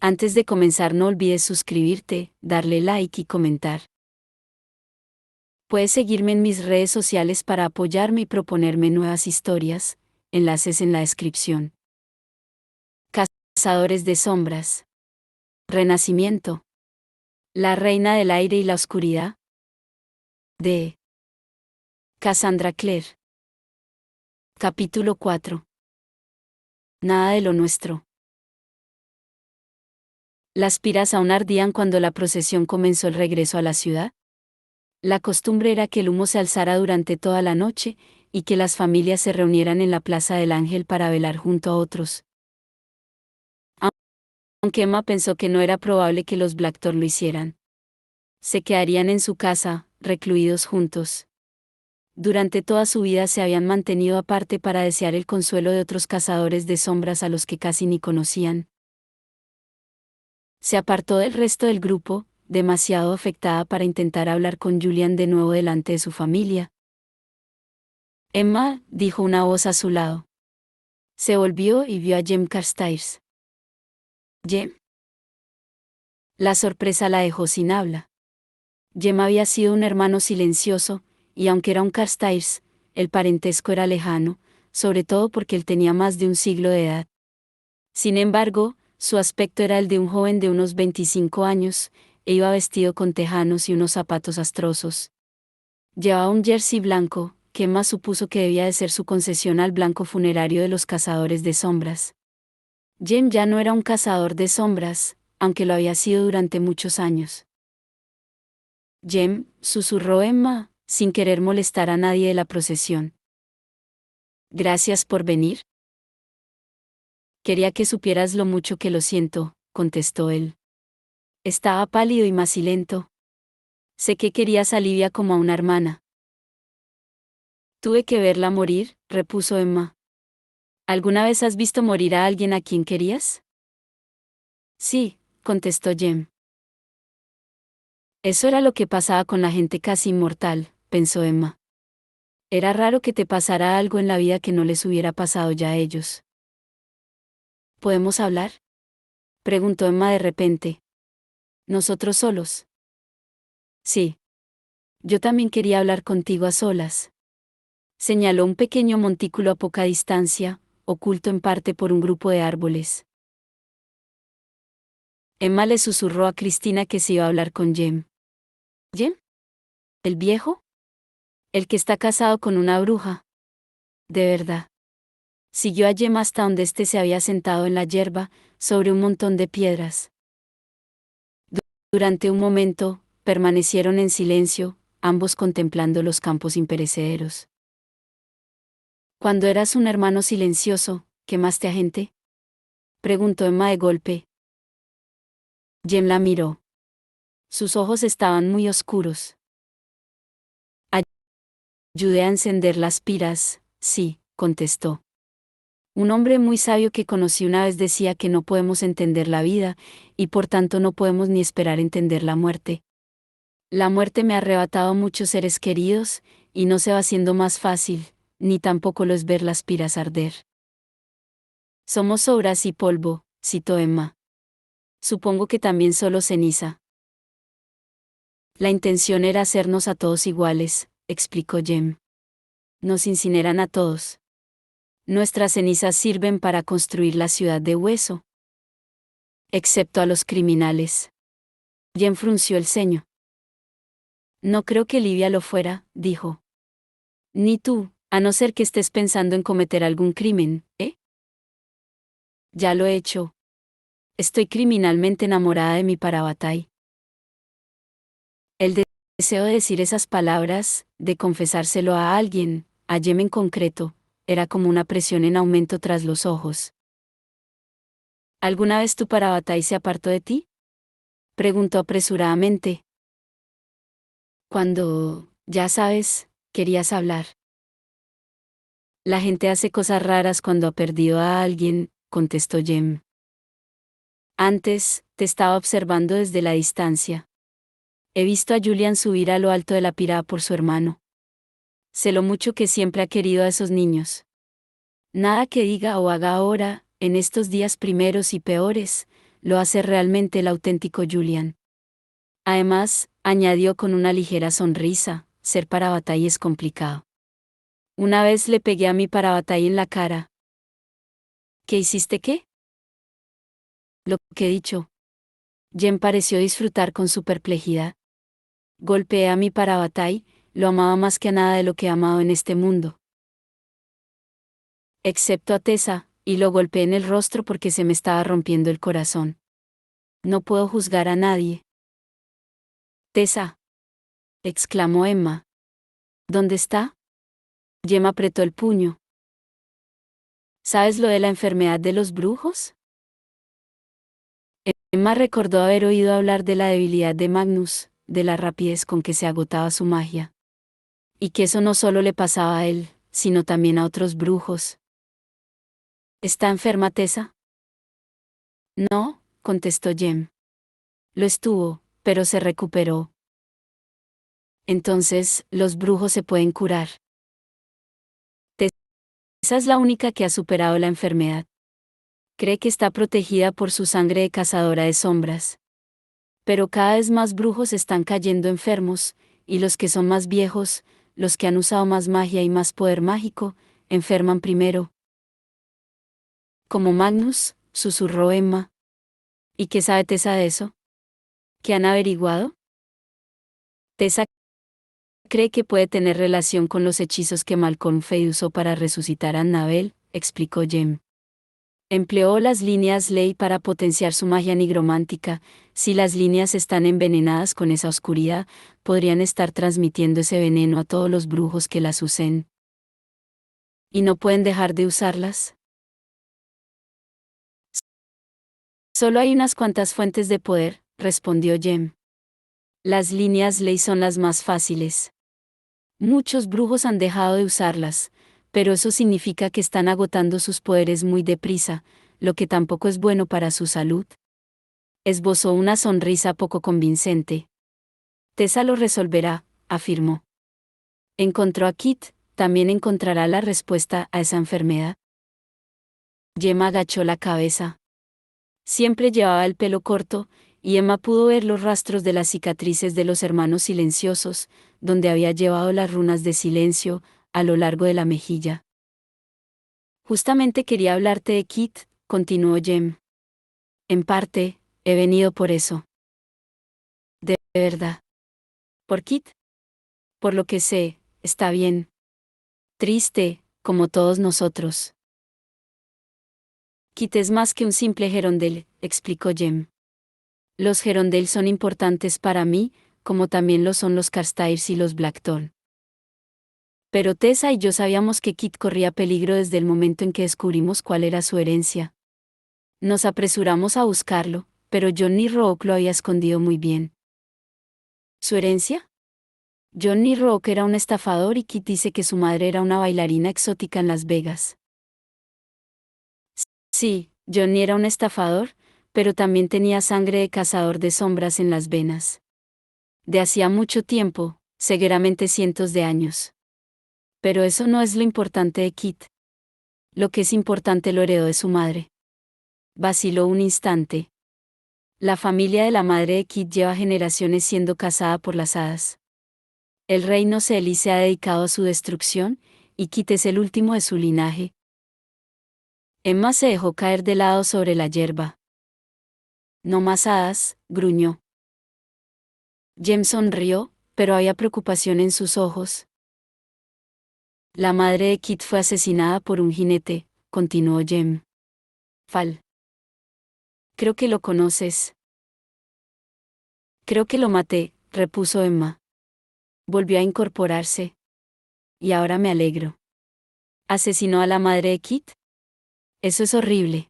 Antes de comenzar no olvides suscribirte, darle like y comentar. Puedes seguirme en mis redes sociales para apoyarme y proponerme nuevas historias, enlaces en la descripción. Cazadores de sombras. Renacimiento. La reina del aire y la oscuridad. De Cassandra Clare. Capítulo 4. Nada de lo nuestro. Las piras aún ardían cuando la procesión comenzó el regreso a la ciudad. La costumbre era que el humo se alzara durante toda la noche, y que las familias se reunieran en la Plaza del Ángel para velar junto a otros. Aunque Emma pensó que no era probable que los Blackthorne lo hicieran. Se quedarían en su casa, recluidos juntos. Durante toda su vida se habían mantenido aparte para desear el consuelo de otros cazadores de sombras a los que casi ni conocían. Se apartó del resto del grupo, demasiado afectada para intentar hablar con Julian de nuevo delante de su familia. Emma, dijo una voz a su lado. Se volvió y vio a Jem Carstairs. Jem. La sorpresa la dejó sin habla. Jem había sido un hermano silencioso, y aunque era un Carstairs, el parentesco era lejano, sobre todo porque él tenía más de un siglo de edad. Sin embargo, su aspecto era el de un joven de unos 25 años, e iba vestido con tejanos y unos zapatos astrosos. Llevaba un jersey blanco, que Emma supuso que debía de ser su concesión al blanco funerario de los cazadores de sombras. Jem ya no era un cazador de sombras, aunque lo había sido durante muchos años. Jem, susurró Emma, sin querer molestar a nadie de la procesión. Gracias por venir. Quería que supieras lo mucho que lo siento, contestó él. Estaba pálido y macilento. Sé que querías a Livia como a una hermana. Tuve que verla morir, repuso Emma. ¿Alguna vez has visto morir a alguien a quien querías? Sí, contestó Jem. Eso era lo que pasaba con la gente casi inmortal, pensó Emma. Era raro que te pasara algo en la vida que no les hubiera pasado ya a ellos. ¿Podemos hablar?, preguntó Emma de repente. ¿Nosotros solos? Sí. Yo también quería hablar contigo a solas. Señaló un pequeño montículo a poca distancia, oculto en parte por un grupo de árboles. Emma le susurró a Cristina que se iba a hablar con Jem. ¿Jem? ¿El viejo? El que está casado con una bruja. De verdad. Siguió a Jem hasta donde éste se había sentado en la hierba, sobre un montón de piedras. Durante un momento, permanecieron en silencio, ambos contemplando los campos imperecederos. Cuando eras un hermano silencioso, ¿quemaste a gente?, preguntó Emma de golpe. Jem la miró. Sus ojos estaban muy oscuros. Ayudé a encender las piras, sí, contestó. Un hombre muy sabio que conocí una vez decía que no podemos entender la vida, y por tanto no podemos ni esperar entender la muerte. La muerte me ha arrebatado muchos seres queridos, y no se va haciendo más fácil, ni tampoco lo es ver las piras arder. Somos sobras y polvo, citó Emma. Supongo que también solo ceniza. La intención era hacernos a todos iguales, explicó Jem. Nos incineran a todos. Nuestras cenizas sirven para construir la ciudad de hueso. Excepto a los criminales. Jem frunció el ceño. No creo que Livia lo fuera, dijo. Ni tú, a no ser que estés pensando en cometer algún crimen, ¿eh? Ya lo he hecho. Estoy criminalmente enamorada de mi Parabatai. El deseo de decir esas palabras, de confesárselo a alguien, a Jem en concreto, era como una presión en aumento tras los ojos. ¿Alguna vez tu Parabatai se apartó de ti?, preguntó apresuradamente. Cuando, ya sabes, querías hablar. La gente hace cosas raras cuando ha perdido a alguien, contestó Jem. Antes, te estaba observando desde la distancia. He visto a Julian subir a lo alto de la pira por su hermano. Sé lo mucho que siempre ha querido a esos niños. Nada que diga o haga ahora, en estos días primeros y peores, lo hace realmente el auténtico Julian. Además, añadió con una ligera sonrisa, ser Parabatay es complicado. Una vez le pegué a mi Parabatay en la cara. ¿Qué hiciste qué? Lo que he dicho. Jem pareció disfrutar con su perplejidad. Golpeé a mi Parabatay, lo amaba más que a nada de lo que he amado en este mundo. Excepto a Tessa, y lo golpeé en el rostro porque se me estaba rompiendo el corazón. No puedo juzgar a nadie. Tessa, exclamó Emma. ¿Dónde está? Jem apretó el puño. ¿Sabes lo de la enfermedad de los brujos? Emma recordó haber oído hablar de la debilidad de Magnus, de la rapidez con que se agotaba su magia. Y que eso no solo le pasaba a él, sino también a otros brujos. ¿Está enferma Tessa? No, contestó Jem. Lo estuvo, pero se recuperó. Entonces, los brujos se pueden curar. Tessa es la única que ha superado la enfermedad. Cree que está protegida por su sangre de cazadora de sombras. Pero cada vez más brujos están cayendo enfermos, y los que son más viejos, los que han usado más magia y más poder mágico, enferman primero. Como Magnus, susurró Emma. ¿Y qué sabe Tessa de eso? ¿Qué han averiguado? Tessa cree que puede tener relación con los hechizos que Malcolm Fade usó para resucitar a Annabel, explicó Jem. Empleó las líneas ley para potenciar su magia nigromántica. Si las líneas están envenenadas con esa oscuridad, podrían estar transmitiendo ese veneno a todos los brujos que las usen. ¿Y no pueden dejar de usarlas? Solo hay unas cuantas fuentes de poder, respondió Jem. Las líneas ley son las más fáciles. Muchos brujos han dejado de usarlas, pero eso significa que están agotando sus poderes muy deprisa, lo que tampoco es bueno para su salud. Esbozó una sonrisa poco convincente. Tessa lo resolverá, afirmó. Encontró a Kit, también encontrará la respuesta a esa enfermedad. Gemma agachó la cabeza. Siempre llevaba el pelo corto, y Emma pudo ver los rastros de las cicatrices de los hermanos silenciosos, donde había llevado las runas de silencio, a lo largo de la mejilla. Justamente quería hablarte de Kit, continuó Jem. En parte, he venido por eso. ¿De verdad? ¿Por Kit? Por lo que sé, está bien. Triste, como todos nosotros. Kit es más que un simple gerondel, explicó Jem. Los gerondel son importantes para mí, como también lo son los Carstairs y los Blackthorn. Pero Tessa y yo sabíamos que Kit corría peligro desde el momento en que descubrimos cuál era su herencia. Nos apresuramos a buscarlo, pero Johnny Rourke lo había escondido muy bien. ¿Su herencia? Johnny Rourke era un estafador y Kit dice que su madre era una bailarina exótica en Las Vegas. Sí, Johnny era un estafador, pero también tenía sangre de cazador de sombras en las venas. De hacía mucho tiempo, seguramente cientos de años. Pero eso no es lo importante de Kit. Lo que es importante lo heredó de su madre. Vaciló un instante. La familia de la madre de Kit lleva generaciones siendo cazada por las hadas. El reino Celi se ha dedicado a su destrucción, y Kit es el último de su linaje. Emma se dejó caer de lado sobre la hierba. No más hadas, gruñó. Jem sonrió, pero había preocupación en sus ojos. La madre de Kit fue asesinada por un jinete, continuó Jem. Fal. Creo que lo conoces. Creo que lo maté, repuso Emma. Volvió a incorporarse. Y ahora me alegro. ¿Asesinó a la madre de Kit? Eso es horrible.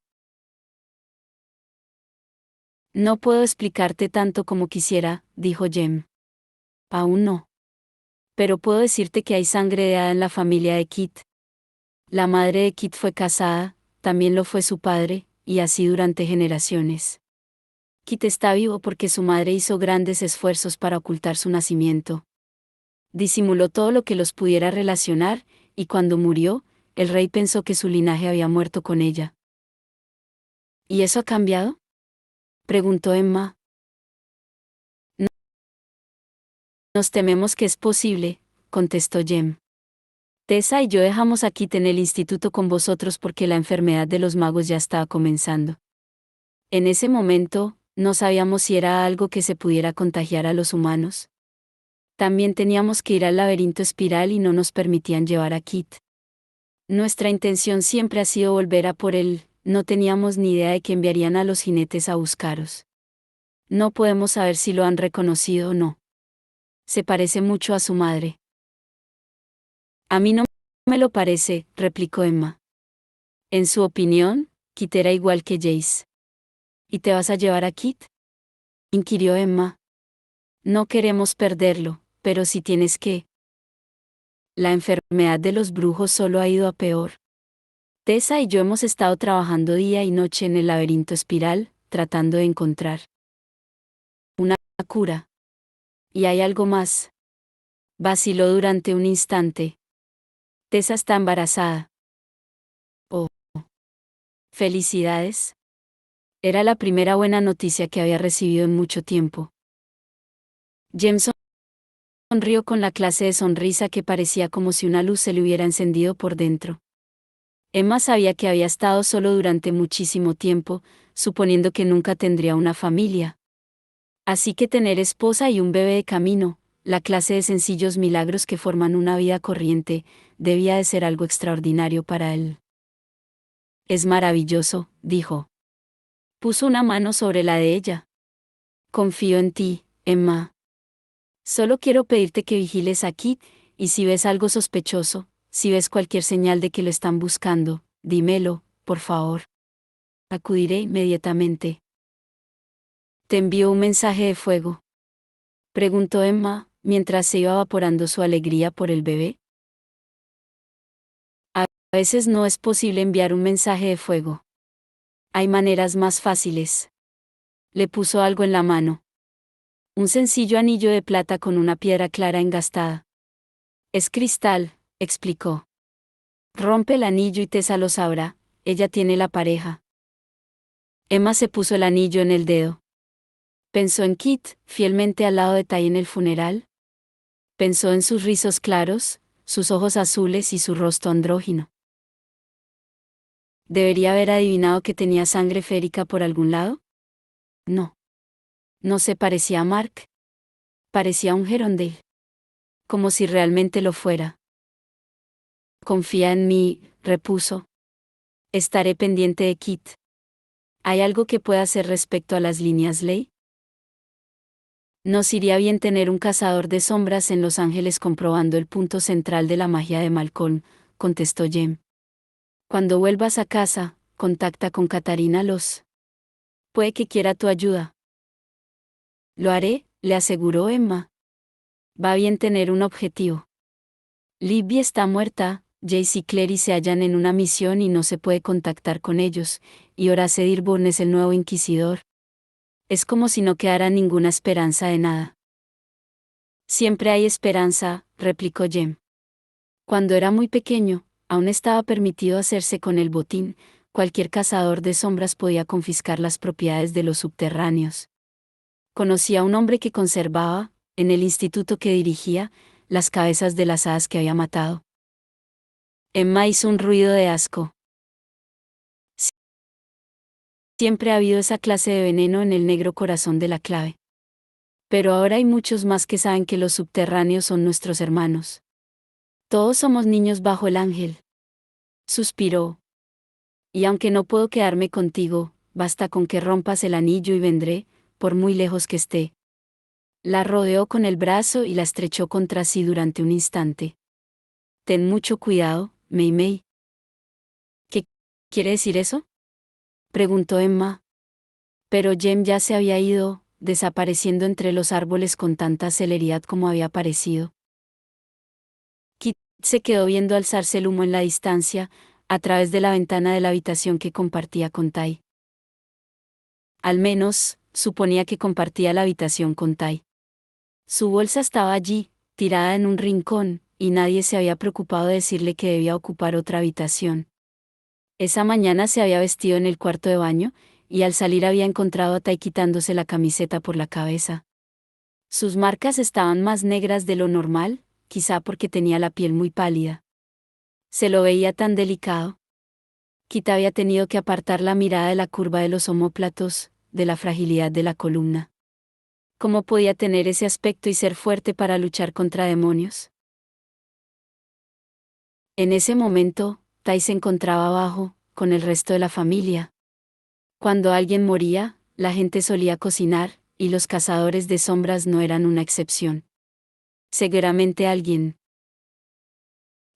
No puedo explicarte tanto como quisiera, dijo Jem. Aún no. Pero puedo decirte que hay sangre de hada en la familia de Kit. La madre de Kit fue casada, también lo fue su padre, y así durante generaciones. Kit está vivo porque su madre hizo grandes esfuerzos para ocultar su nacimiento. Disimuló todo lo que los pudiera relacionar, y cuando murió, el rey pensó que su linaje había muerto con ella. ¿Y eso ha cambiado? Preguntó Emma. "No- Nos tememos que es posible", contestó Jem. Tessa y yo dejamos a Kit en el instituto con vosotros porque la enfermedad de los magos ya estaba comenzando. En ese momento, no sabíamos si era algo que se pudiera contagiar a los humanos. También teníamos que ir al laberinto espiral y no nos permitían llevar a Kit. Nuestra intención siempre ha sido volver a por él, no teníamos ni idea de que enviarían a los jinetes a buscaros. No podemos saber si lo han reconocido o no. Se parece mucho a su madre. A mí no me lo parece, replicó Emma. En su opinión, Kit era igual que Jace. ¿Y te vas a llevar a Kit?, inquirió Emma. No queremos perderlo, pero si tienes que. La enfermedad de los brujos solo ha ido a peor. Tessa y yo hemos estado trabajando día y noche en el laberinto espiral, tratando de encontrar una cura. Y hay algo más. Vaciló durante un instante. Tessa está embarazada. Oh, felicidades. Era la primera buena noticia que había recibido en mucho tiempo. Jameson sonrió con la clase de sonrisa que parecía como si una luz se le hubiera encendido por dentro. Emma sabía que había estado solo durante muchísimo tiempo, suponiendo que nunca tendría una familia. Así que tener esposa y un bebé de camino, la clase de sencillos milagros que forman una vida corriente, debía de ser algo extraordinario para él. Es maravilloso, dijo. Puso una mano sobre la de ella. Confío en ti, Emma. Solo quiero pedirte que vigiles aquí, y si ves algo sospechoso, si ves cualquier señal de que lo están buscando, dímelo, por favor. Acudiré inmediatamente. ¿Te envió un mensaje de fuego?, preguntó Emma, mientras se iba evaporando su alegría por el bebé. A veces no es posible enviar un mensaje de fuego. Hay maneras más fáciles. Le puso algo en la mano. Un sencillo anillo de plata con una piedra clara engastada. Es cristal, explicó. Rompe el anillo y Tessa lo sabrá, ella tiene la pareja. Emma se puso el anillo en el dedo. Pensó en Kit, fielmente al lado de Tai en el funeral. Pensó en sus rizos claros, sus ojos azules y su rostro andrógino. ¿Debería haber adivinado que tenía sangre férica por algún lado? No. No se parecía a Mark. Parecía un Gerondale. Como si realmente lo fuera. Confía en mí, repuso. Estaré pendiente de Kit. ¿Hay algo que pueda hacer respecto a las líneas ley? Nos iría bien tener un cazador de sombras en Los Ángeles comprobando el punto central de la magia de Malcolm, contestó Jem. Cuando vuelvas a casa, contacta con Katarina Los. Puede que quiera tu ayuda. Lo haré, le aseguró Emma. Va bien tener un objetivo. Libby está muerta, Jace y Clary se hallan en una misión y no se puede contactar con ellos, y Horace Dearborn es el nuevo inquisidor. Es como si no quedara ninguna esperanza de nada. Siempre hay esperanza, replicó Jem. Cuando era muy pequeño, aún estaba permitido hacerse con el botín, cualquier cazador de sombras podía confiscar las propiedades de los subterráneos. Conocí a un hombre que conservaba, en el instituto que dirigía, las cabezas de las hadas que había matado. Emma hizo un ruido de asco. Siempre ha habido esa clase de veneno en el negro corazón de la clave. Pero ahora hay muchos más que saben que los subterráneos son nuestros hermanos. Todos somos niños bajo el ángel. Suspiró. Y aunque no puedo quedarme contigo, basta con que rompas el anillo y vendré, por muy lejos que esté. La rodeó con el brazo y la estrechó contra sí durante un instante. Ten mucho cuidado, Mei Mei. ¿Qué quiere decir eso?, preguntó Emma. Pero Jem ya se había ido, desapareciendo entre los árboles con tanta celeridad como había aparecido. Kit se quedó viendo alzarse el humo en la distancia, a través de la ventana de la habitación que compartía con Tai. Al menos, suponía que compartía la habitación con Tai. Su bolsa estaba allí, tirada en un rincón, y nadie se había preocupado de decirle que debía ocupar otra habitación. Esa mañana se había vestido en el cuarto de baño, y al salir había encontrado a Tai quitándose la camiseta por la cabeza. Sus marcas estaban más negras de lo normal, quizá porque tenía la piel muy pálida. Se lo veía tan delicado. Kit había tenido que apartar la mirada de la curva de los omóplatos, de la fragilidad de la columna. ¿Cómo podía tener ese aspecto y ser fuerte para luchar contra demonios? En ese momento, Tai se encontraba abajo, con el resto de la familia. Cuando alguien moría, la gente solía cocinar, y los cazadores de sombras no eran una excepción. Seguramente alguien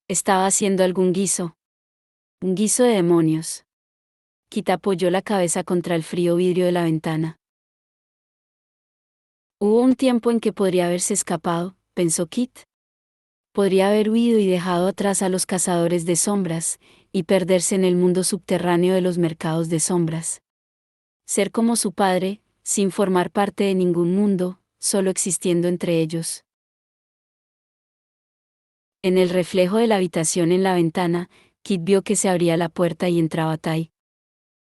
estaba haciendo algún guiso. Un guiso de demonios. Kit apoyó la cabeza contra el frío vidrio de la ventana. Hubo un tiempo en que podría haberse escapado, pensó Kit. Podría haber huido y dejado atrás a los cazadores de sombras, y perderse en el mundo subterráneo de los mercados de sombras. Ser como su padre, sin formar parte de ningún mundo, solo existiendo entre ellos. En el reflejo de la habitación en la ventana, Kit vio que se abría la puerta y entraba Tai.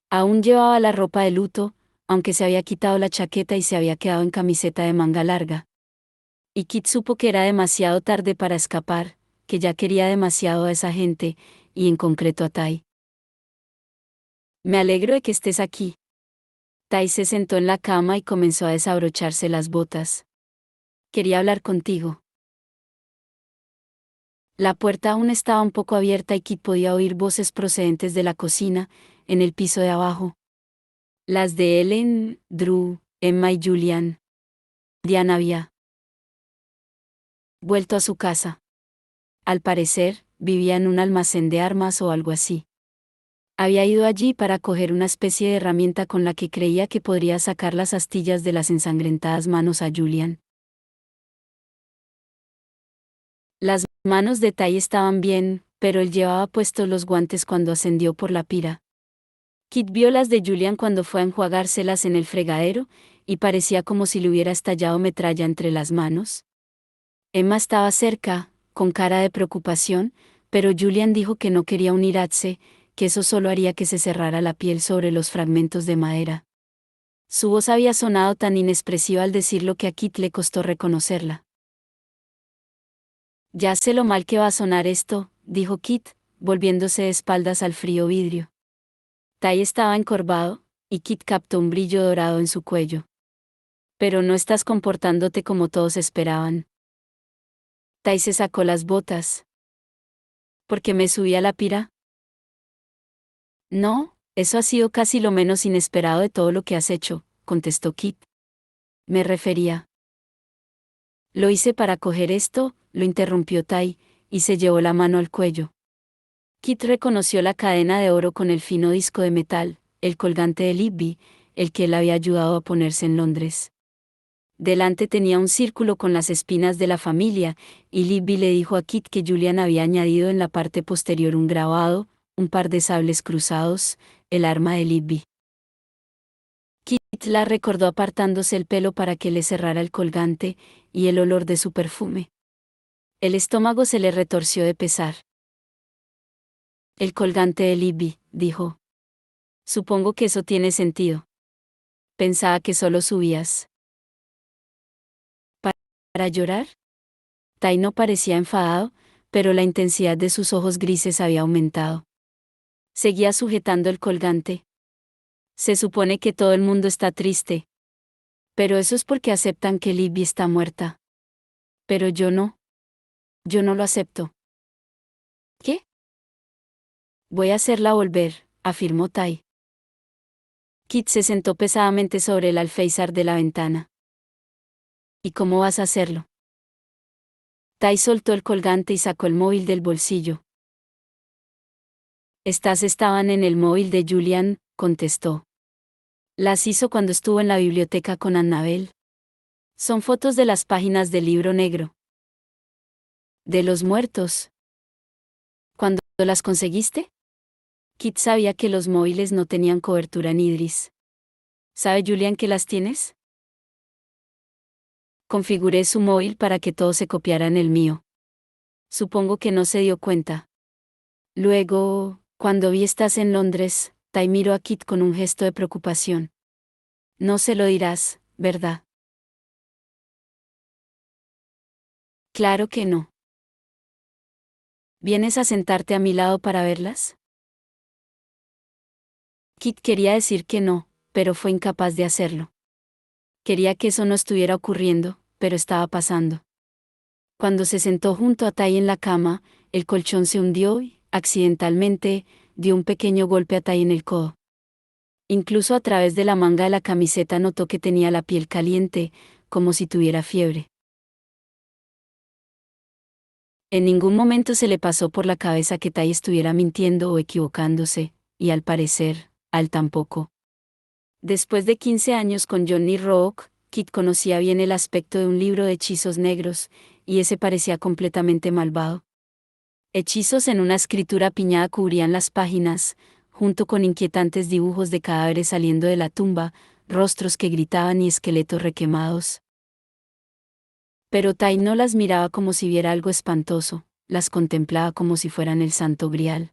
Aún llevaba la ropa de luto, aunque se había quitado la chaqueta y se había quedado en camiseta de manga larga. Y Kit supo que era demasiado tarde para escapar, que ya quería demasiado a esa gente, y en concreto a Tai. Me alegro de que estés aquí. Tai se sentó en la cama y comenzó a desabrocharse las botas. Quería hablar contigo. La puerta aún estaba un poco abierta y Kit podía oír voces procedentes de la cocina, en el piso de abajo. Las de Ellen, Drew, Emma y Julian. Diana había vuelto a su casa. Al parecer, vivía en un almacén de armas o algo así. Había ido allí para coger una especie de herramienta con la que creía que podría sacar las astillas de las ensangrentadas manos a Julian. Las manos de Tai estaban bien, pero él llevaba puestos los guantes cuando ascendió por la pira. Kit vio las de Julian cuando fue a enjuagárselas en el fregadero, y parecía como si le hubiera estallado metralla entre las manos. Emma estaba cerca, con cara de preocupación, pero Julian dijo que no quería unirse, que eso solo haría que se cerrara la piel sobre los fragmentos de madera. Su voz había sonado tan inexpresiva al decirlo que a Kit le costó reconocerla. Ya sé lo mal que va a sonar esto, dijo Kit, volviéndose de espaldas al frío vidrio. Tai estaba encorvado, y Kit captó un brillo dorado en su cuello. Pero no estás comportándote como todos esperaban. Tai se sacó las botas. ¿Por qué me subí a la pira? No, eso ha sido casi lo menos inesperado de todo lo que has hecho, contestó Kit. Me refería. Lo hice para coger esto, lo interrumpió Tai, y se llevó la mano al cuello. Kit reconoció la cadena de oro con el fino disco de metal, el colgante de Libby, el que él había ayudado a ponerse en Londres. Delante tenía un círculo con las espinas de la familia, y Libby le dijo a Kit que Julian había añadido en la parte posterior un grabado, un par de sables cruzados, el arma de Libby. Kit la recordó apartándose el pelo para que le cerrara el colgante, y el olor de su perfume. El estómago se le retorció de pesar. El colgante de Libby, dijo. Supongo que eso tiene sentido. Pensaba que solo subías. ¿Para llorar? Tai no parecía enfadado, pero la intensidad de sus ojos grises había aumentado. Seguía sujetando el colgante. Se supone que todo el mundo está triste. Pero eso es porque aceptan que Libby está muerta. Pero yo no. Yo no lo acepto. ¿Qué? Voy a hacerla volver, afirmó Tai. Kit se sentó pesadamente sobre el alféizar de la ventana. ¿Y cómo vas a hacerlo? Tai soltó el colgante y sacó el móvil del bolsillo. Estas estaban en el móvil de Julian, contestó. Las hizo cuando estuvo en la biblioteca con Annabel. Son fotos de las páginas del libro negro. ¿De los muertos? ¿Cuándo las conseguiste? Kit sabía que los móviles no tenían cobertura en Idris. ¿Sabe Julian que las tienes? Configuré su móvil para que todo se copiara en el mío. Supongo que no se dio cuenta. Luego, cuando vi estás en Londres, Tai miró a Kit con un gesto de preocupación. No se lo dirás, ¿verdad? Claro que no. ¿Vienes a sentarte a mi lado para verlas? Kit quería decir que no, pero fue incapaz de hacerlo. Quería que eso no estuviera ocurriendo, pero estaba pasando. Cuando se sentó junto a Tai en la cama, el colchón se hundió y, accidentalmente, dio un pequeño golpe a Tai en el codo. Incluso a través de la manga de la camiseta notó que tenía la piel caliente, como si tuviera fiebre. En ningún momento se le pasó por la cabeza que Tai estuviera mintiendo o equivocándose, y al parecer, Al tampoco. Después de 15 años con Johnny Rock, Kit conocía bien el aspecto de un libro de hechizos negros, y ese parecía completamente malvado. Hechizos en una escritura piñada cubrían las páginas, junto con inquietantes dibujos de cadáveres saliendo de la tumba, rostros que gritaban y esqueletos requemados. Pero Tai no las miraba como si viera algo espantoso, las contemplaba como si fueran el Santo Grial.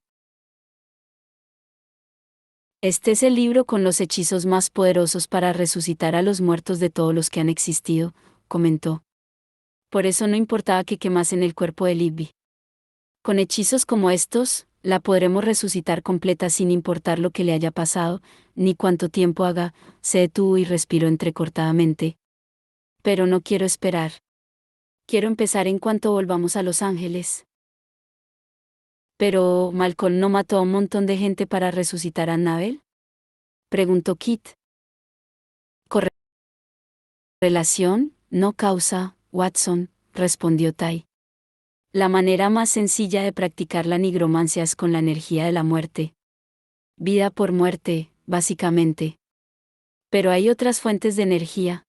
Este es el libro con los hechizos más poderosos para resucitar a los muertos de todos los que han existido, comentó. Por eso no importaba que quemasen el cuerpo de Libby. Con hechizos como estos, la podremos resucitar completa sin importar lo que le haya pasado, ni cuánto tiempo haga. Se detuvo y respiró entrecortadamente. Pero no quiero esperar. Quiero empezar en cuanto volvamos a Los Ángeles. Pero, ¿Malcolm no mató a un montón de gente para resucitar a Annabel? Preguntó Kit. Correlación, no causa, Watson, respondió Tai. La manera más sencilla de practicar la nigromancia es con la energía de la muerte. Vida por muerte, básicamente. Pero hay otras fuentes de energía.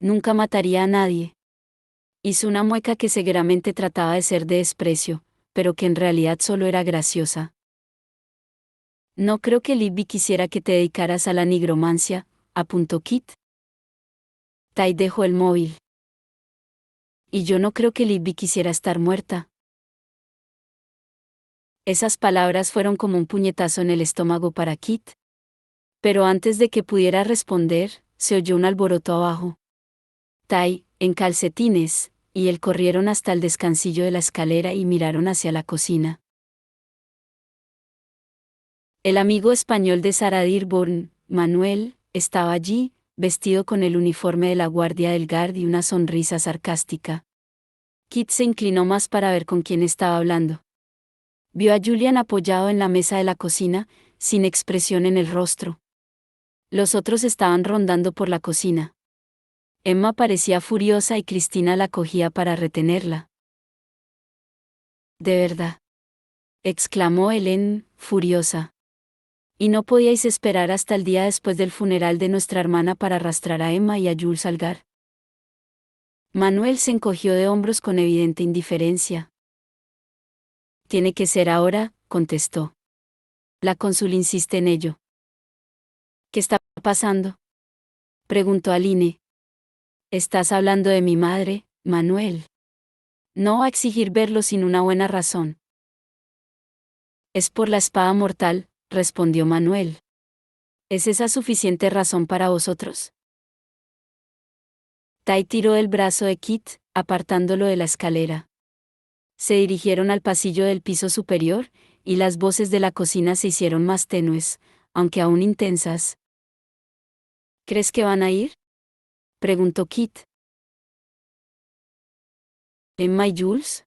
Nunca mataría a nadie. Hizo una mueca que seguramente trataba de ser de desprecio, pero que en realidad solo era graciosa. No creo que Libby quisiera que te dedicaras a la nigromancia, apuntó Kit. Tai dejó el móvil. Y yo no creo que Libby quisiera estar muerta. Esas palabras fueron como un puñetazo en el estómago para Kit. Pero antes de que pudiera responder, se oyó un alboroto abajo. Tai, en calcetines, y él corrieron hasta el descansillo de la escalera y miraron hacia la cocina. El amigo español de Sarah Dearborn, Manuel, estaba allí, vestido con el uniforme de la Guardia del Guard y una sonrisa sarcástica. Kit se inclinó más para ver con quién estaba hablando. Vio a Julian apoyado en la mesa de la cocina, sin expresión en el rostro. Los otros estaban rondando por la cocina. Emma parecía furiosa y Cristina la cogía para retenerla. ¿De verdad?, exclamó Helen, furiosa. ¿Y no podíais esperar hasta el día después del funeral de nuestra hermana para arrastrar a Emma y a Jules al Gar? Manuel se encogió de hombros con evidente indiferencia. Tiene que ser ahora, contestó. La cónsul insiste en ello. ¿Qué está pasando?, preguntó Aline. Estás hablando de mi madre, Manuel. No va a exigir verlo sin una buena razón. Es por la espada mortal, respondió Manuel. ¿Es esa suficiente razón para vosotros? Tai tiró el brazo de Kit, apartándolo de la escalera. Se dirigieron al pasillo del piso superior, y las voces de la cocina se hicieron más tenues, aunque aún intensas. ¿Crees que van a ir?, preguntó Kit. ¿Emma y Jules?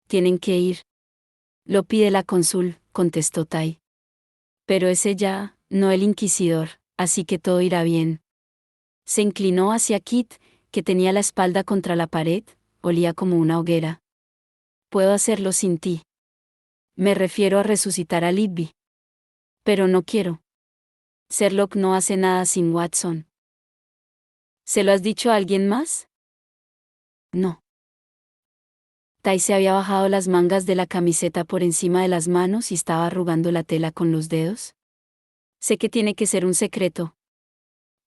Tienen que ir. Lo pide la cónsul, contestó Tai. Pero es ella, no el inquisidor, así que todo irá bien. Se inclinó hacia Kit, que tenía la espalda contra la pared, olía como una hoguera. Puedo hacerlo sin ti. Me refiero a resucitar a Libby. Pero no quiero. Sherlock no hace nada sin Watson. ¿Se lo has dicho a alguien más? No. Tai se había bajado las mangas de la camiseta por encima de las manos y estaba arrugando la tela con los dedos. Sé que tiene que ser un secreto.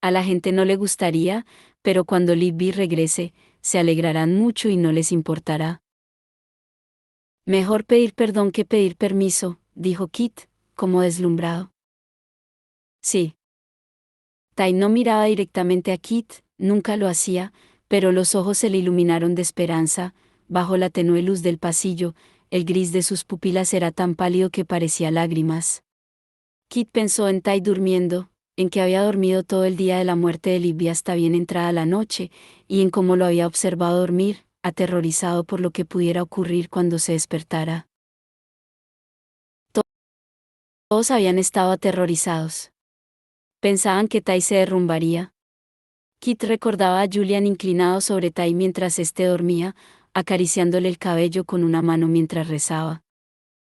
A la gente no le gustaría, pero cuando Libby regrese, se alegrarán mucho y no les importará. Mejor pedir perdón que pedir permiso, dijo Kit, como deslumbrado. Sí. Tai no miraba directamente a Kit, nunca lo hacía, pero los ojos se le iluminaron de esperanza. Bajo la tenue luz del pasillo, el gris de sus pupilas era tan pálido que parecía lágrimas. Kit pensó en Tai durmiendo, en que había dormido todo el día de la muerte de Libby hasta bien entrada la noche, y en cómo lo había observado dormir, aterrorizado por lo que pudiera ocurrir cuando se despertara. Todos habían estado aterrorizados. Pensaban que Tai se derrumbaría. Kit recordaba a Julian inclinado sobre Tai mientras éste dormía, acariciándole el cabello con una mano mientras rezaba.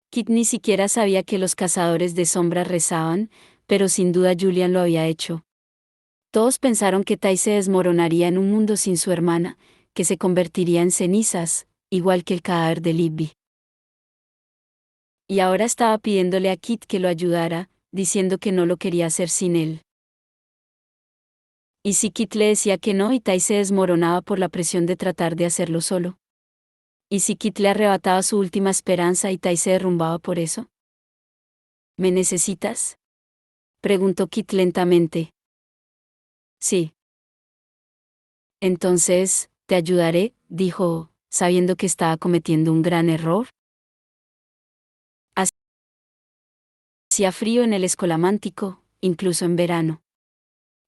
Kit ni siquiera sabía que los cazadores de sombras rezaban, pero sin duda Julian lo había hecho. Todos pensaron que Tai se desmoronaría en un mundo sin su hermana, que se convertiría en cenizas, igual que el cadáver de Libby. Y ahora estaba pidiéndole a Kit que lo ayudara, diciendo que no lo quería hacer sin él. ¿Y si Kit le decía que no y Tai se desmoronaba por la presión de tratar de hacerlo solo? ¿Y si Kit le arrebataba su última esperanza y Tai se derrumbaba por eso? ¿Me necesitas?, preguntó Kit lentamente. Sí. Entonces, te ayudaré, dijo, sabiendo que estaba cometiendo un gran error. Hacía frío en el escolamántico, incluso en verano.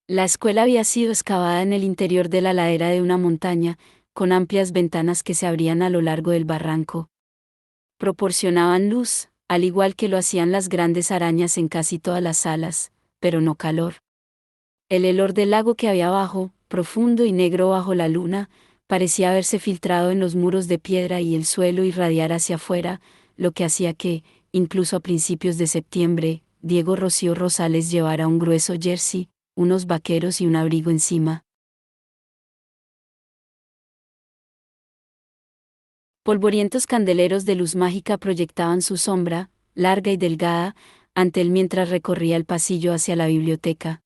La escuela había sido excavada en el interior de la ladera de una montaña, con amplias ventanas que se abrían a lo largo del barranco. Proporcionaban luz, al igual que lo hacían las grandes arañas en casi todas las salas, pero no calor. El helor del lago que había abajo, profundo y negro bajo la luna, parecía haberse filtrado en los muros de piedra y el suelo irradiar hacia afuera, lo que hacía que, incluso a principios de septiembre, Diego Rocío Rosales llevara un grueso jersey, unos vaqueros y un abrigo encima. Polvorientos candeleros de luz mágica proyectaban su sombra, larga y delgada, ante él mientras recorría el pasillo hacia la biblioteca.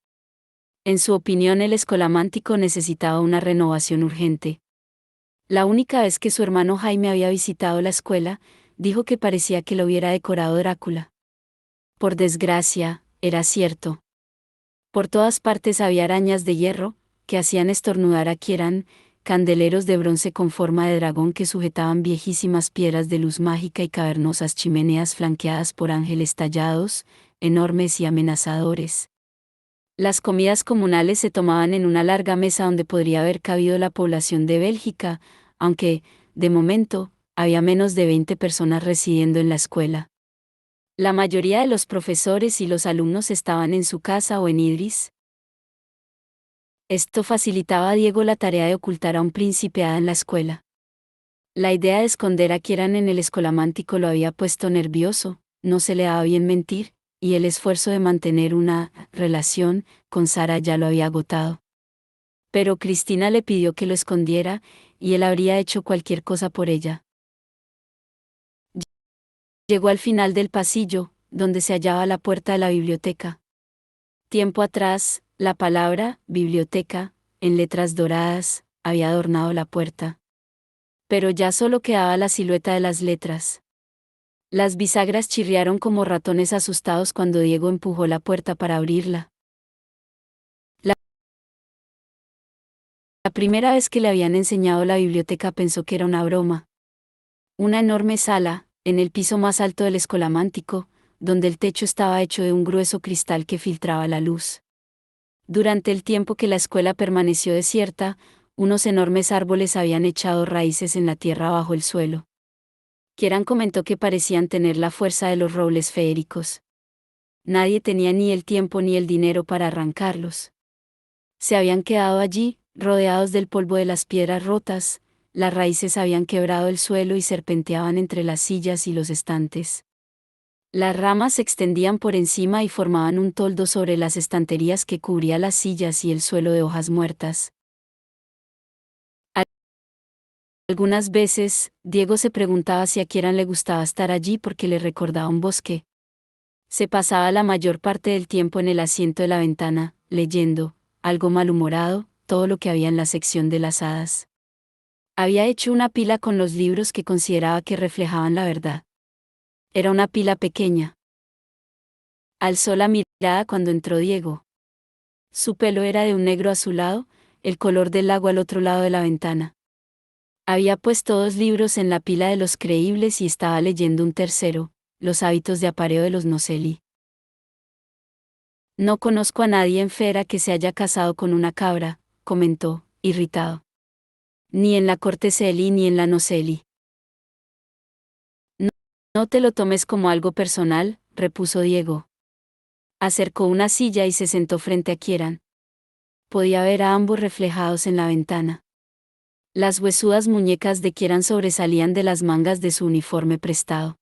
En su opinión, el escolamántico necesitaba una renovación urgente. La única vez que su hermano Jaime había visitado la escuela, dijo que parecía que lo hubiera decorado Drácula. Por desgracia, era cierto. Por todas partes había arañas de hierro, que hacían estornudar a Kieran, candeleros de bronce con forma de dragón que sujetaban viejísimas piedras de luz mágica y cavernosas chimeneas flanqueadas por ángeles tallados, enormes y amenazadores. Las comidas comunales se tomaban en una larga mesa donde podría haber cabido la población de Bélgica, aunque, de momento, había menos de 20 personas residiendo en la escuela. La mayoría de los profesores y los alumnos estaban en su casa o en Idris. Esto facilitaba a Diego la tarea de ocultar a un príncipe hada en la escuela. La idea de esconder a Kieran en el escolamántico lo había puesto nervioso, no se le daba bien mentir, y el esfuerzo de mantener una relación con Sara ya lo había agotado. Pero Cristina le pidió que lo escondiera, y él habría hecho cualquier cosa por ella. Llegó al final del pasillo, donde se hallaba la puerta de la biblioteca. Tiempo atrás, la palabra biblioteca, en letras doradas, había adornado la puerta. Pero ya solo quedaba la silueta de las letras. Las bisagras chirriaron como ratones asustados cuando Diego empujó la puerta para abrirla. La primera vez que le habían enseñado la biblioteca pensó que era una broma. Una enorme sala, en el piso más alto del escolamántico, donde el techo estaba hecho de un grueso cristal que filtraba la luz. Durante el tiempo que la escuela permaneció desierta, unos enormes árboles habían echado raíces en la tierra bajo el suelo. Kieran comentó que parecían tener la fuerza de los robles feéricos. Nadie tenía ni el tiempo ni el dinero para arrancarlos. Se habían quedado allí, rodeados del polvo de las piedras rotas, las raíces habían quebrado el suelo y serpenteaban entre las sillas y los estantes. Las ramas se extendían por encima y formaban un toldo sobre las estanterías que cubría las sillas y el suelo de hojas muertas. Algunas veces, Diego se preguntaba si a Kieran le gustaba estar allí porque le recordaba un bosque. Se pasaba la mayor parte del tiempo en el asiento de la ventana, leyendo, algo malhumorado, todo lo que había en la sección de las hadas. Había hecho una pila con los libros que consideraba que reflejaban la verdad. Era una pila pequeña. Alzó la mirada cuando entró Diego. Su pelo era de un negro azulado, el color del agua al otro lado de la ventana. Había puesto 2 libros en la pila de los creíbles y estaba leyendo un tercero, Los hábitos de apareo de los Noceli. No conozco a nadie en Fera que se haya casado con una cabra, comentó, irritado. Ni en la corte Celi ni en la Noceli. No, no te lo tomes como algo personal, repuso Diego. Acercó una silla y se sentó frente a Kieran. Podía ver a ambos reflejados en la ventana. Las huesudas muñecas de Kieran sobresalían de las mangas de su uniforme prestado.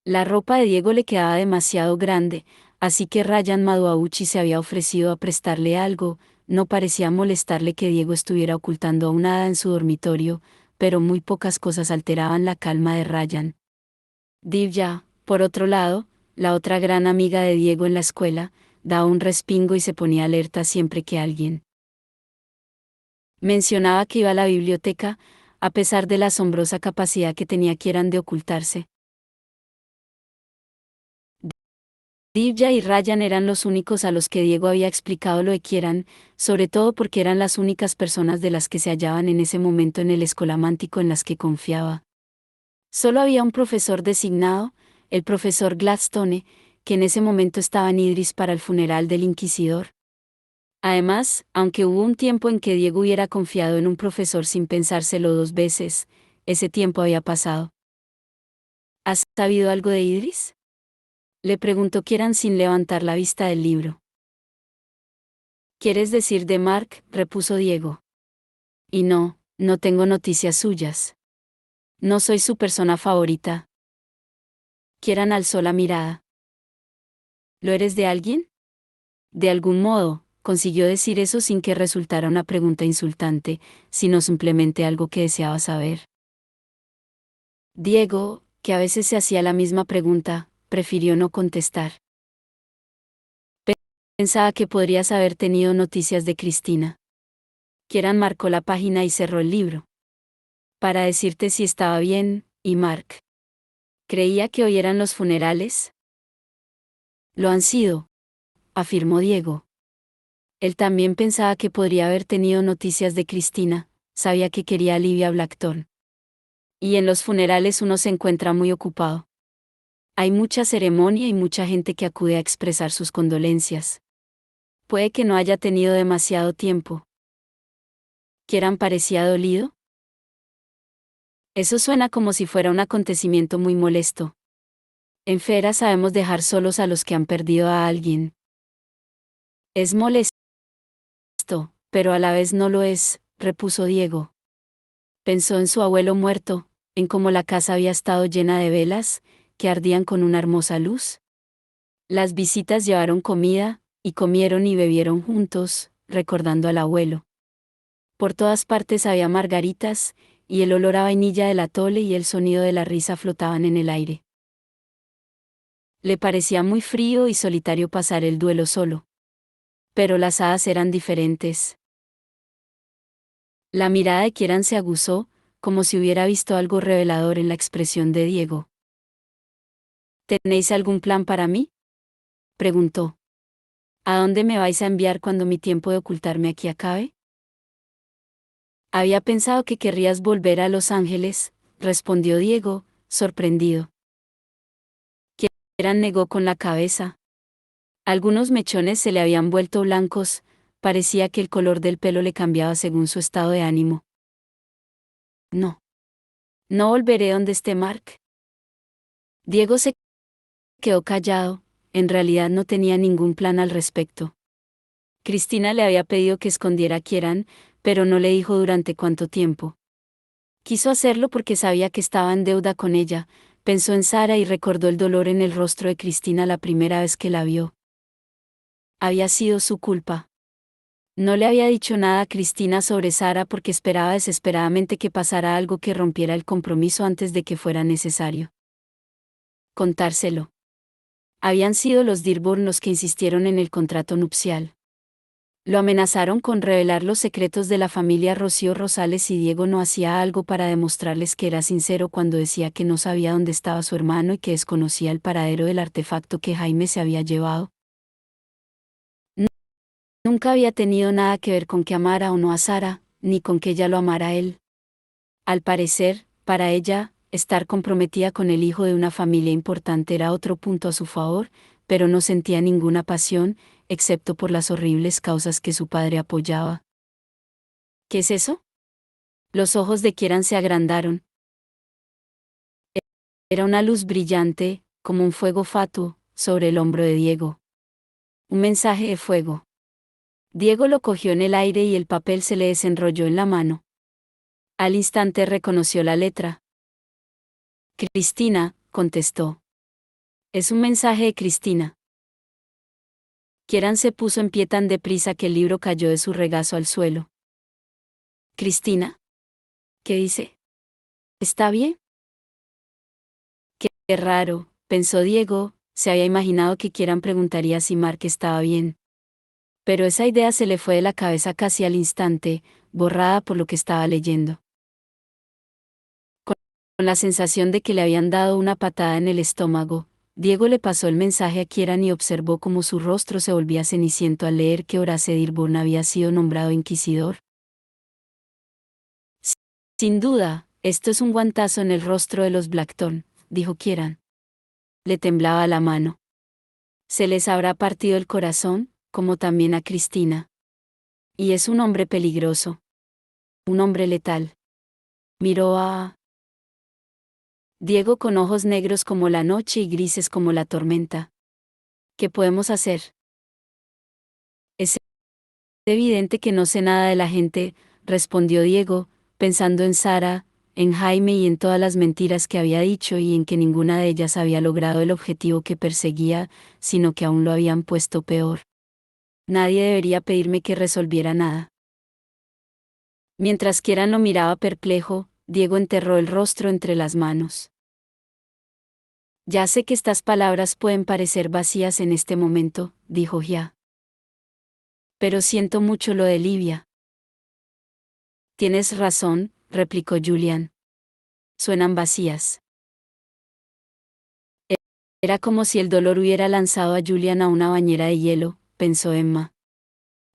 La ropa de Diego le quedaba demasiado grande, así que Ryan Maduauchi se había ofrecido a prestarle algo. No parecía molestarle que Diego estuviera ocultando a una hada en su dormitorio, pero muy pocas cosas alteraban la calma de Ryan. Divya, por otro lado, la otra gran amiga de Diego en la escuela, daba un respingo y se ponía alerta siempre que alguien mencionaba que iba a la biblioteca, a pesar de la asombrosa capacidad que tenía Kieran de ocultarse. Divya y Ryan eran los únicos a los que Diego había explicado lo de Kieran, sobre todo porque eran las únicas personas de las que se hallaban en ese momento en el escolamántico en las que confiaba. Solo había un profesor designado, el profesor Gladstone, que en ese momento estaba en Idris para el funeral del inquisidor. Además, aunque hubo un tiempo en que Diego hubiera confiado en un profesor sin pensárselo 2 veces, ese tiempo había pasado. ¿Has sabido algo de Idris? Le preguntó Kieran sin levantar la vista del libro. ¿Quieres decir de Mark?, repuso Diego. Y no tengo noticias suyas. No soy su persona favorita. Kieran alzó la mirada. ¿Lo eres de alguien? De algún modo, consiguió decir eso sin que resultara una pregunta insultante, sino simplemente algo que deseaba saber. Diego, que a veces se hacía la misma pregunta, prefirió no contestar. Pensaba que podrías haber tenido noticias de Cristina. Kieran marcó la página y cerró el libro. Para decirte si estaba bien, y Mark. ¿Creía que hoy eran los funerales? Lo han sido, afirmó Diego. Él también pensaba que podría haber tenido noticias de Cristina, sabía que quería a Livia Blackthorne. Y en los funerales uno se encuentra muy ocupado. Hay mucha ceremonia y mucha gente que acude a expresar sus condolencias. Puede que no haya tenido demasiado tiempo. ¿Kieran parecía dolido? Eso suena como si fuera un acontecimiento muy molesto. En Fera sabemos dejar solos a los que han perdido a alguien. Es molesto, pero a la vez no lo es, repuso Diego. Pensó en su abuelo muerto, en cómo la casa había estado llena de velas, que ardían con una hermosa luz. Las visitas llevaron comida, y comieron y bebieron juntos, recordando al abuelo. Por todas partes había margaritas, y el olor a vainilla del atole y el sonido de la risa flotaban en el aire. Le parecía muy frío y solitario pasar el duelo solo. Pero las hadas eran diferentes. La mirada de Kieran se aguzó, como si hubiera visto algo revelador en la expresión de Diego. ¿Tenéis algún plan para mí?, preguntó. ¿A dónde me vais a enviar cuando mi tiempo de ocultarme aquí acabe? Había pensado que querrías volver a Los Ángeles, respondió Diego, sorprendido. Kieran negó con la cabeza. Algunos mechones se le habían vuelto blancos, parecía que el color del pelo le cambiaba según su estado de ánimo. No. No volveré donde esté Mark. Diego se quedó callado, en realidad no tenía ningún plan al respecto. Cristina le había pedido que escondiera a Kieran, pero no le dijo durante cuánto tiempo. Quiso hacerlo porque sabía que estaba en deuda con ella, pensó en Sara y recordó el dolor en el rostro de Cristina la primera vez que la vio. Había sido su culpa. No le había dicho nada a Cristina sobre Sara porque esperaba desesperadamente que pasara algo que rompiera el compromiso antes de que fuera necesario contárselo. Habían sido los Dearborn los que insistieron en el contrato nupcial. Lo amenazaron con revelar los secretos de la familia Rocío Rosales y Diego no hacía algo para demostrarles que era sincero cuando decía que no sabía dónde estaba su hermano y que desconocía el paradero del artefacto que Jaime se había llevado. Nunca había tenido nada que ver con que amara o no a Sara, ni con que ella lo amara a él. Al parecer, para ella, estar comprometida con el hijo de una familia importante era otro punto a su favor, pero no sentía ninguna pasión, excepto por las horribles causas que su padre apoyaba. ¿Qué es eso? Los ojos de Kieran se agrandaron. Era una luz brillante, como un fuego fatuo, sobre el hombro de Diego. Un mensaje de fuego. Diego lo cogió en el aire y el papel se le desenrolló en la mano. Al instante reconoció la letra. Cristina, contestó. Es un mensaje de Cristina. Kieran se puso en pie tan deprisa que el libro cayó de su regazo al suelo. ¿Cristina? ¿Qué dice? ¿Está bien? Qué raro, pensó Diego, se había imaginado que Kieran preguntaría si Mark estaba bien. Pero esa idea se le fue de la cabeza casi al instante, borrada por lo que estaba leyendo. Con la sensación de que le habían dado una patada en el estómago, Diego le pasó el mensaje a Kieran y observó cómo su rostro se volvía ceniciento al leer que Horace Dearborn había sido nombrado inquisidor. Sin duda, esto es un guantazo en el rostro de los Blackthorn, dijo Kieran. Le temblaba la mano. Se les habrá partido el corazón, como también a Cristina. Y es un hombre peligroso. Un hombre letal. Miró a Diego con ojos negros como la noche y grises como la tormenta. ¿Qué podemos hacer? Es evidente que no sé nada de la gente, respondió Diego, pensando en Sara, en Jaime y en todas las mentiras que había dicho y en que ninguna de ellas había logrado el objetivo que perseguía, sino que aún lo habían puesto peor. Nadie debería pedirme que resolviera nada. Mientras Kieran lo miraba perplejo, Diego enterró el rostro entre las manos. Ya sé que estas palabras pueden parecer vacías en este momento, dijo Gia. Pero siento mucho lo de Livia. Tienes razón, replicó Julian. Suenan vacías. Era como si el dolor hubiera lanzado a Julian a una bañera de hielo, pensó Emma.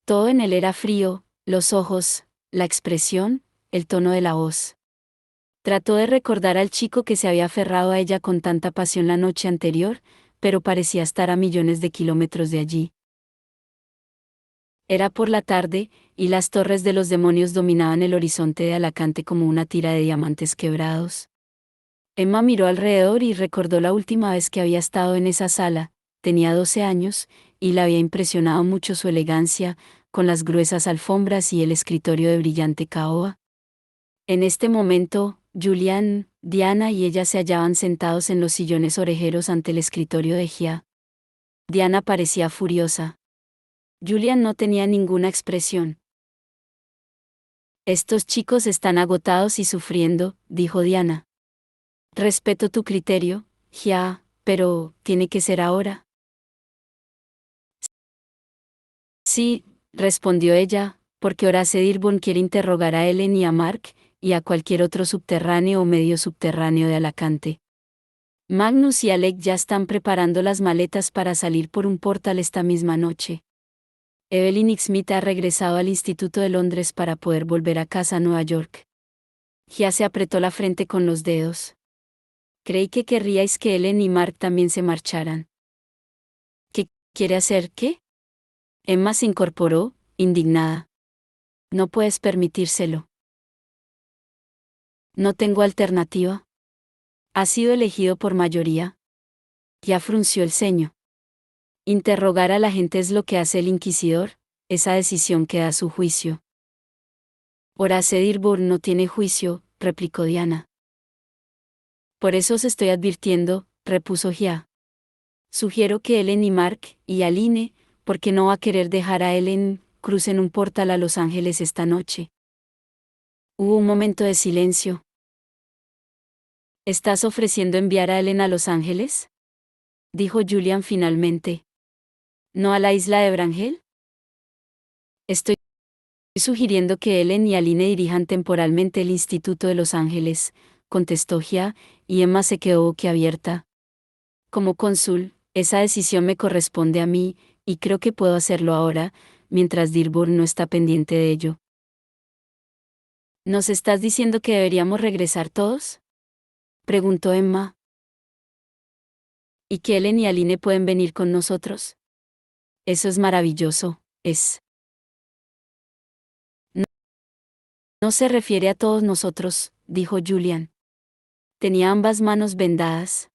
Todo en él era frío, los ojos, la expresión, el tono de la voz. Trató de recordar al chico que se había aferrado a ella con tanta pasión la noche anterior, pero parecía estar a millones de kilómetros de allí. Era por la tarde, y las torres de los demonios dominaban el horizonte de Alacante como una tira de diamantes quebrados. Emma miró alrededor y recordó la última vez que había estado en esa sala, tenía 12 años, y la había impresionado mucho su elegancia, con las gruesas alfombras y el escritorio de brillante caoba. En este momento, Julián, Diana y ella se hallaban sentados en los sillones orejeros ante el escritorio de Gia. Diana parecía furiosa. Julián no tenía ninguna expresión. Estos chicos están agotados y sufriendo, dijo Diana. Respeto tu criterio, Gia, pero, ¿tiene que ser ahora? Sí, respondió ella, porque Horace Dearborn quiere interrogar a Ellen y a Mark, y a cualquier otro subterráneo o medio subterráneo de Alacante. Magnus y Alec ya están preparando las maletas para salir por un portal esta misma noche. Evelyn Smith ha regresado al Instituto de Londres para poder volver a casa a Nueva York. Gia se apretó la frente con los dedos. Creí que querríais que Ellen y Mark también se marcharan. ¿Qué quiere hacer qué? Emma se incorporó, indignada. No puedes permitírselo. No tengo alternativa. Ha sido elegido por mayoría. Ya frunció el ceño. Interrogar a la gente es lo que hace el inquisidor, esa decisión queda a su juicio. Horace Dearborn no tiene juicio, replicó Diana. Por eso os estoy advirtiendo, repuso Gia. Sugiero que Ellen y Mark, y Aline, porque no va a querer dejar a Ellen, crucen un portal a Los Ángeles esta noche. Hubo un momento de silencio. ¿Estás ofreciendo enviar a Ellen a Los Ángeles? Dijo Julian finalmente. ¿No a la isla de Brangel? Estoy sugiriendo que Ellen y Aline dirijan temporalmente el Instituto de Los Ángeles, contestó Gia, y Emma se quedó boquiabierta. Como cónsul, esa decisión me corresponde a mí, y creo que puedo hacerlo ahora, mientras Dearborn no está pendiente de ello. ¿Nos estás diciendo que deberíamos regresar todos? Preguntó Emma. ¿Y que Ellen y Aline pueden venir con nosotros? Eso es maravilloso, es. No, no se refiere a todos nosotros, dijo Julian. Tenía ambas manos vendadas.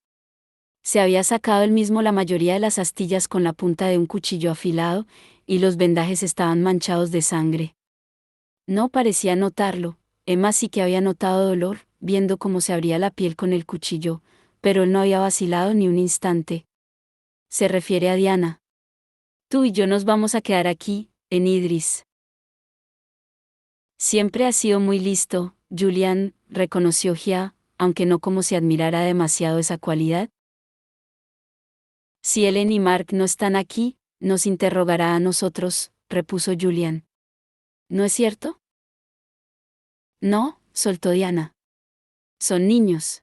Se había sacado él mismo la mayoría de las astillas con la punta de un cuchillo afilado, y los vendajes estaban manchados de sangre. No parecía notarlo. Emma sí que había notado dolor, viendo cómo se abría la piel con el cuchillo, pero él no había vacilado ni un instante. Se refiere a Diana. Tú y yo nos vamos a quedar aquí, en Idris. Siempre has sido muy listo, Julian, reconoció Gia, aunque no como si admirara demasiado esa cualidad. Si Ellen y Mark no están aquí, nos interrogará a nosotros, repuso Julian. ¿No es cierto? No, soltó Diana. Son niños.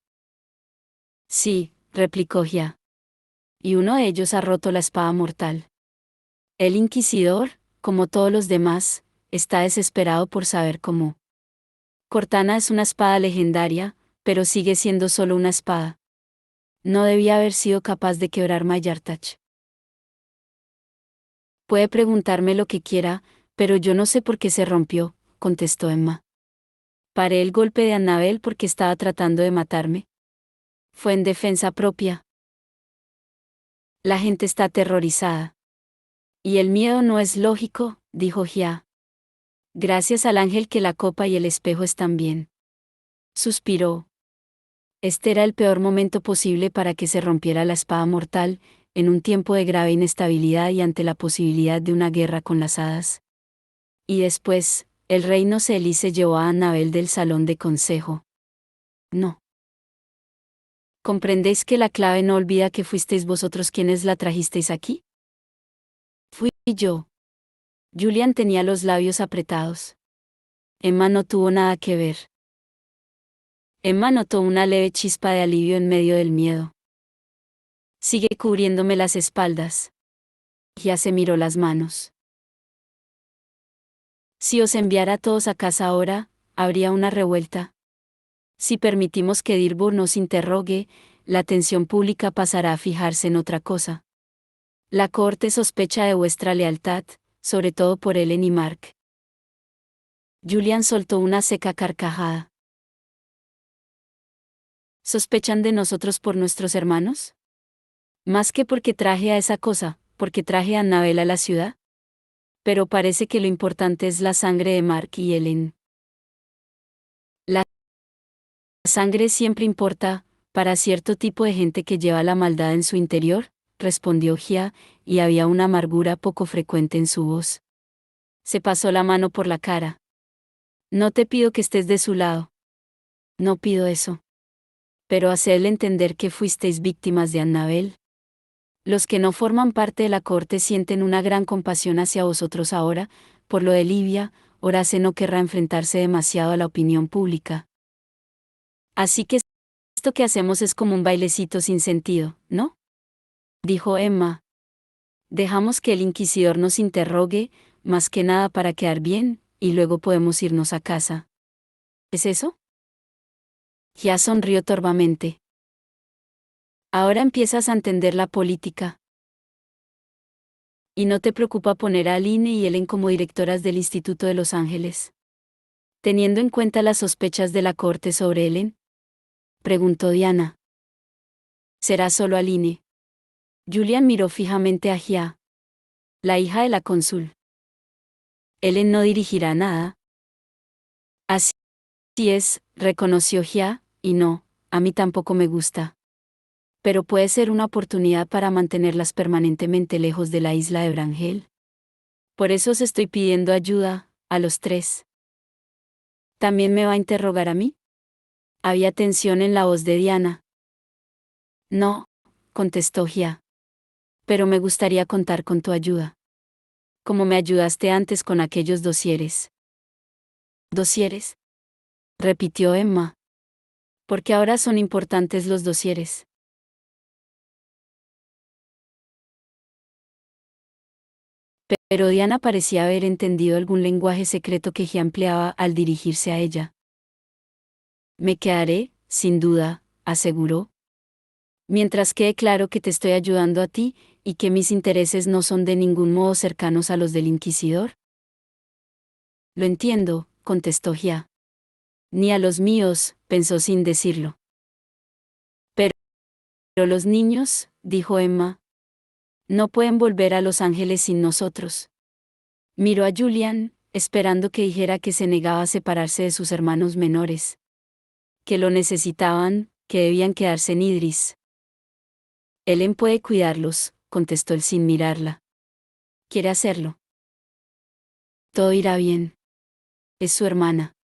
Sí, replicó Gia. Y uno de ellos ha roto la espada mortal. El inquisidor, como todos los demás, está desesperado por saber cómo. Cortana es una espada legendaria, pero sigue siendo solo una espada. No debía haber sido capaz de quebrar Mayartach. Puede preguntarme lo que quiera, pero yo no sé por qué se rompió, contestó Emma. Paré el golpe de Annabel porque estaba tratando de matarme. Fue en defensa propia. La gente está aterrorizada. Y el miedo no es lógico, dijo Gia. Gracias al ángel que la copa y el espejo están bien. Suspiró. Este era el peor momento posible para que se rompiera la espada mortal, en un tiempo de grave inestabilidad y ante la posibilidad de una guerra con las hadas. Y después, el rey Noseli se llevó a Annabel del salón de consejo. No. ¿Comprendéis que la clave no olvida que fuisteis vosotros quienes la trajisteis aquí? Fui yo. Julian tenía los labios apretados. Emma no tuvo nada que ver. Emma notó una leve chispa de alivio en medio del miedo. Sigue cubriéndome las espaldas. Ya se miró las manos. Si os enviara a todos a casa ahora, habría una revuelta. Si permitimos que Dearborn nos interrogue, la atención pública pasará a fijarse en otra cosa. La corte sospecha de vuestra lealtad, sobre todo por Ellen y Mark. Julian soltó una seca carcajada. ¿Sospechan de nosotros por nuestros hermanos? Más que porque traje a esa cosa, porque traje a Annabel a la ciudad. Pero parece que lo importante es la sangre de Mark y Ellen. La sangre siempre importa, para cierto tipo de gente que lleva la maldad en su interior, respondió Gia, y había una amargura poco frecuente en su voz. Se pasó la mano por la cara. No te pido que estés de su lado. No pido eso. Pero hacerle entender que fuisteis víctimas de Annabel. Los que no forman parte de la corte sienten una gran compasión hacia vosotros ahora, por lo de Livia, Horace no querrá enfrentarse demasiado a la opinión pública. Así que esto que hacemos es como un bailecito sin sentido, ¿no? Dijo Emma. Dejamos que el inquisidor nos interrogue, más que nada para quedar bien, y luego podemos irnos a casa. ¿Es eso? Ya sonrió torvamente. Ahora empiezas a entender la política. ¿Y no te preocupa poner a Aline y Ellen como directoras del Instituto de Los Ángeles? Teniendo en cuenta las sospechas de la corte sobre Ellen, preguntó Diana. ¿Será solo Aline? Julian miró fijamente a Gia, la hija de la cónsul. Ellen no dirigirá nada. Así es, reconoció Gia, y no, a mí tampoco me gusta. Pero puede ser una oportunidad para mantenerlas permanentemente lejos de la isla de Brangel. Por eso os estoy pidiendo ayuda, a los tres. ¿También me va a interrogar a mí? Había tensión en la voz de Diana. No, contestó Gia. Pero me gustaría contar con tu ayuda. como me ayudaste antes con aquellos dosieres. ¿Dosieres? Repitió Emma. Porque ahora son importantes los dosieres. Pero Diana parecía haber entendido algún lenguaje secreto que Gia empleaba al dirigirse a ella. Me quedaré, sin duda, aseguró. Mientras quede claro que te estoy ayudando a ti, y que mis intereses no son de ningún modo cercanos a los del inquisidor. Lo entiendo, contestó Gia. Ni a los míos, pensó sin decirlo. Pero los niños, dijo Emma, no pueden volver a Los Ángeles sin nosotros. Miró a Julian, esperando que dijera que se negaba a separarse de sus hermanos menores. Que lo necesitaban, que debían quedarse en Idris. Ellen puede cuidarlos, contestó él sin mirarla. ¿Quiere hacerlo? Todo irá bien. Es su hermana.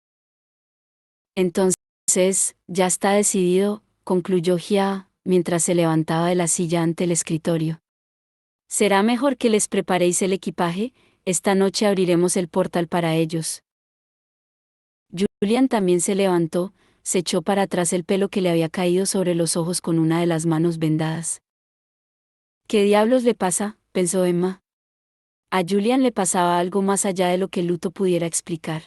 Entonces, ya está decidido, concluyó Gia, mientras se levantaba de la silla ante el escritorio. Será mejor que les preparéis el equipaje, esta noche abriremos el portal para ellos. Julian también se levantó, se echó para atrás el pelo que le había caído sobre los ojos con una de las manos vendadas. ¿Qué diablos le pasa?, pensó Emma. A Julian le pasaba algo más allá de lo que el luto pudiera explicar.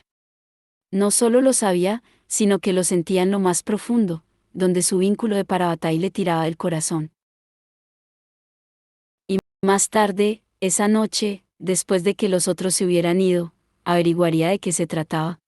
No solo lo sabía, sino que lo sentía en lo más profundo, donde su vínculo de Parabatay le tiraba del corazón. Y más tarde, esa noche, después de que los otros se hubieran ido, averiguaría de qué se trataba.